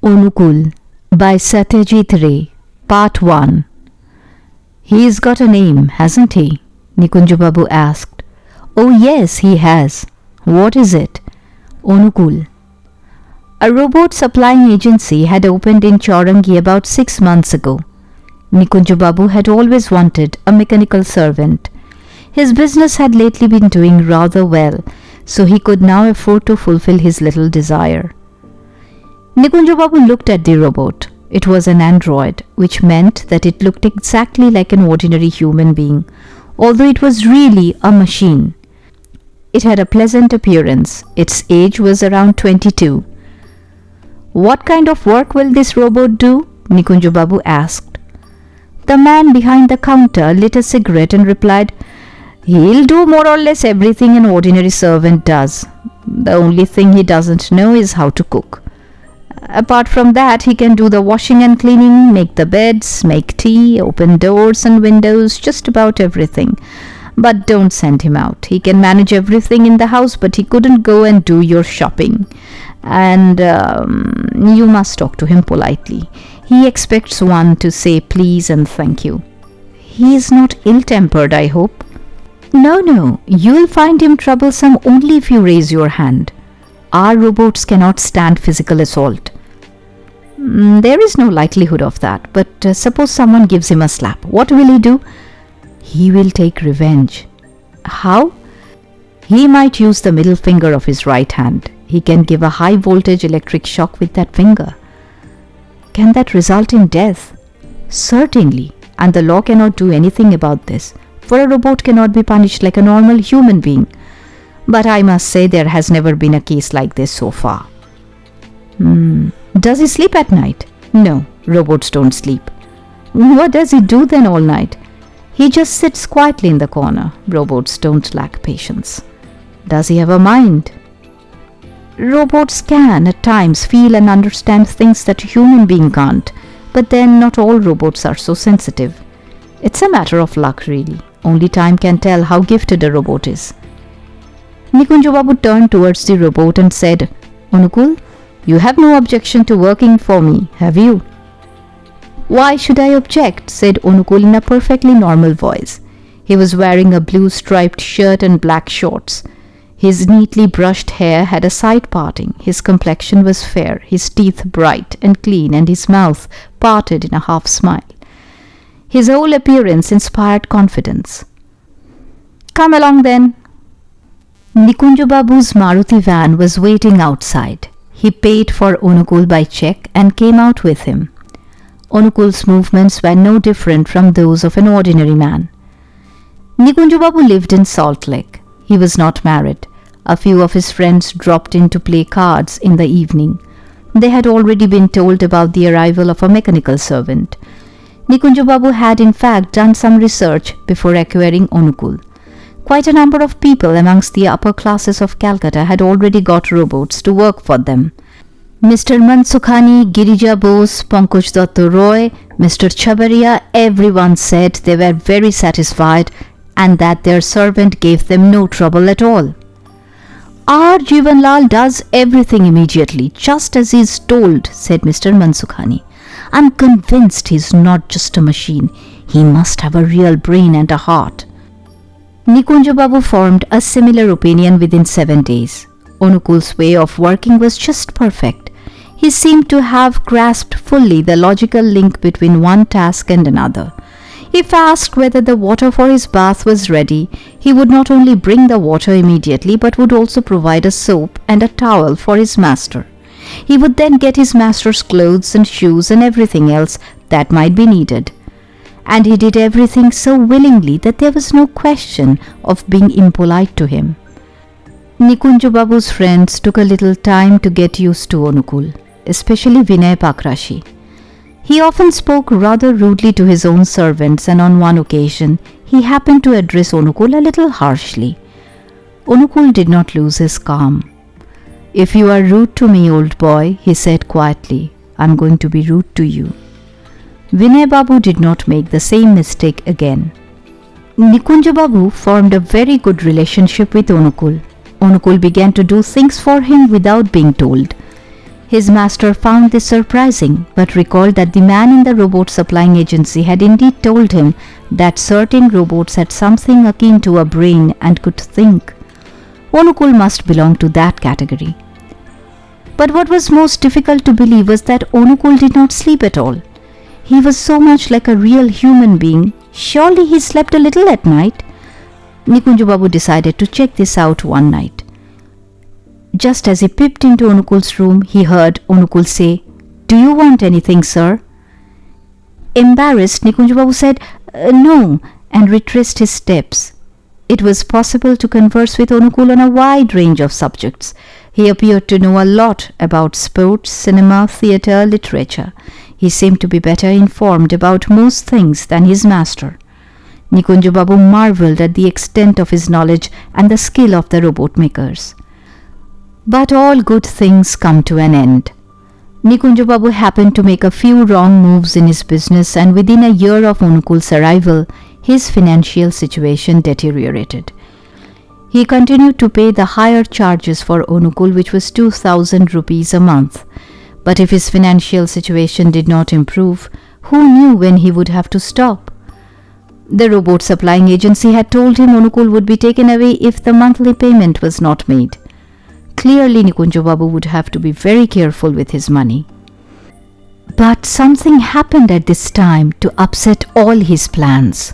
Anukul by Satyajit Ray, Part 1. He's got a name, hasn't he? Nikunja Babu asked. Oh yes, he has. What is it? Anukul. A robot supplying agency had opened in Chaurangi about 6 months ago. Nikunja Babu had always wanted a mechanical servant. His business had lately been doing rather well, so he could now afford to fulfill his little desire. Nikunja Babu looked at the robot. It was an android, which meant that it looked exactly like an ordinary human being, although it was really a machine. It had a pleasant appearance. Its age was around 22. What kind of work will this robot do? Nikunja Babu asked. The man behind the counter lit a cigarette and replied, He'll do more or less everything an ordinary servant does. The only thing he doesn't know is how to cook. Apart from that, he can do the washing and cleaning, make the beds, make tea, open doors and windows, just about everything. But don't send him out. He can manage everything in the house, but he couldn't go and do your shopping. And you must talk to him politely. He expects one to say please and thank you. He is not ill-tempered, I hope. No, you'll find him troublesome only if you raise your hand. Our robots cannot stand physical assault. There is no likelihood of that, but suppose someone gives him a slap. What will he do? He will take revenge. How? He might use the middle finger of his right hand. He can give a high voltage electric shock with that finger. Can that result in death? Certainly, and the law cannot do anything about this, for a robot cannot be punished like a normal human being. But I must say there has never been a case like this so far. Does he sleep at night? No, robots don't sleep. What does he do then all night? He just sits quietly in the corner. Robots don't lack patience. Does he have a mind? Robots can at times feel and understand things that a human being can't, but then not all robots are so sensitive. It's a matter of luck really. Only time can tell how gifted a robot is. Nikunja Babu turned towards the robot and said, Anukul, you have no objection to working for me, have you? Why should I object? Said Anukul in a perfectly normal voice. He was wearing a blue striped shirt and black shorts. His neatly brushed hair had a side parting. His complexion was fair, his teeth bright and clean, and his mouth parted in a half smile. His whole appearance inspired confidence. Come along then. Nikunja Babu's Maruti van was waiting outside. He paid for Anukul by check and came out with him. Anukul's movements were no different from those of an ordinary man. Nikunja Babu lived in Salt Lake. He was not married. A few of his friends dropped in to play cards in the evening. They had already been told about the arrival of a mechanical servant. Nikunja Babu had in fact done some research before acquiring Anukul. Quite a number of people amongst the upper classes of Calcutta had already got robots to work for them. Mr. Mansukhani, Girija Bose, Pankaj Datta Roy, Mr. Chabaria, everyone said they were very satisfied and that their servant gave them no trouble at all. Our Jivanlal does everything immediately, just as he is told, said Mr. Mansukhani. I'm convinced he's not just a machine. He must have a real brain and a heart. Nikunja Babu formed a similar opinion within 7 days. Anukul's way of working was just perfect. He seemed to have grasped fully the logical link between one task and another. If asked whether the water for his bath was ready, he would not only bring the water immediately but would also provide a soap and a towel for his master. He would then get his master's clothes and shoes and everything else that might be needed. And he did everything so willingly that there was no question of being impolite to him. Nikunja Babu's friends took a little time to get used to Anukul, especially Vinay Pakrashi. He often spoke rather rudely to his own servants, and on one occasion he happened to address Anukul a little harshly. Anukul did not lose his calm. If you are rude to me, old boy, he said quietly, I'm going to be rude to you. Vinay Babu did not make the same mistake again. Nikunja Babu formed a very good relationship with Anukul. Anukul began to do things for him without being told. His master found this surprising, but recalled that the man in the robot supplying agency had indeed told him that certain robots had something akin to a brain and could think. Anukul must belong to that category. But what was most difficult to believe was that Anukul did not sleep at all. He was so much like a real human being. Surely he slept a little at night. Nikunja Babu decided to check this out one night. Just as he peeped into Anukul's room, he heard Anukul say, "Do you want anything, sir?" Embarrassed, Nikunja Babu said, "No," and retraced his steps. It was possible to converse with Anukul on a wide range of subjects. He appeared to know a lot about sports, cinema, theatre, literature. He seemed to be better informed about most things than his master. Nikunja Babu marvelled at the extent of his knowledge and the skill of the robot makers. But all good things come to an end. Nikunja Babu happened to make a few wrong moves in his business, and within a year of Anukul's arrival, his financial situation deteriorated. He continued to pay the higher charges for Anukul, which was 2,000 rupees a month. But if his financial situation did not improve, who knew when he would have to stop? The robot supplying agency had told him Anukul would be taken away if the monthly payment was not made. Clearly, Nikunja Babu would have to be very careful with his money. But something happened at this time to upset all his plans.